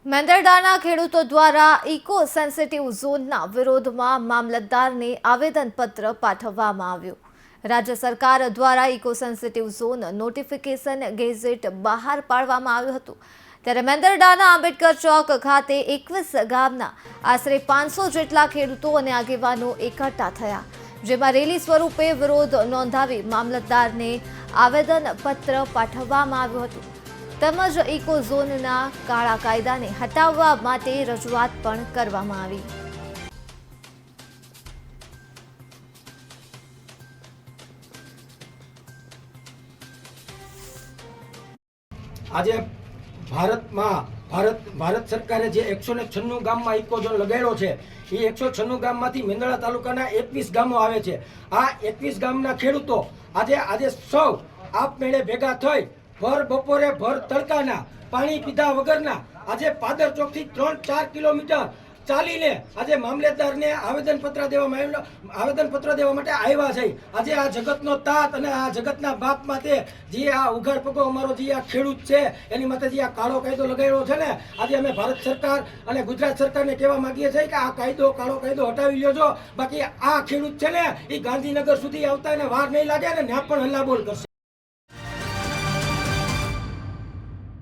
મેંદરડાના ખેડૂતો દ્વારા eco sensitive ઝોનના વિરોધમાં મામલતદારને આવેદનપત્ર પાઠવવામાં આવ્યું. રાજ્ય સરકાર દ્વારા eco sensitive zone notification gazette બહાર પાડવામાં આવ્યું હતું. ત્યારે મેંદરડાના આંબેડકર ચોક ખાતે 21 ગામના આશરે 500 જેટલા ખેડૂતો અને આગેવાનો એકઠા થયા, જેમાં રેલી સ્વરૂપે વિરોધ નોંધાવી મામલતદારને આવેદનપત્ર પાઠવવામાં આવ્યું હતું. તેમજ ઇકો ઝોનના કાળા કાયદાને હટાવવા માટે રજૂઆત પણ કરવામાં આવી. આજે ભારત સરકારે જે 196 ગામમાં ઇકો ઝોન લગાડ્યો છે, એ 196 ગામમાંથી મેંદરડા તાલુકાના 21 ગામો આવે છે. આ 21 ગામના ખેડૂતો આજે સૌ આપમેળે ભેગા થઈ ભર બપોરે ભર તડકાના પાણી પીધા વગરના આજે પાદર ચોકથી 3-4 કિલોમીટર ચાલીને આજે મામલેદારને આવેદનપત્ર દેવા માટે આવ્યા છે. આજે આ જગતનો તાત અને આ જગતના બાપ માટે જે આ ઉઘાડ પગો અમારો જે આ ખેડૂત છે એની માટે જે આ કાળો કાયદો લગાડ્યો છે ને, આજે અમે ભારત સરકાર અને ગુજરાત સરકારને કહેવા માંગીએ છીએ કે આ કાળો કાયદો હટાવી લ્યો છો. બાકી આ ખેડૂત છે ને એ ગાંધીનગર સુધી આવતા એને વાર નહીં લાગે અને ત્યાં પણ હલ્લાબોલ કરશે.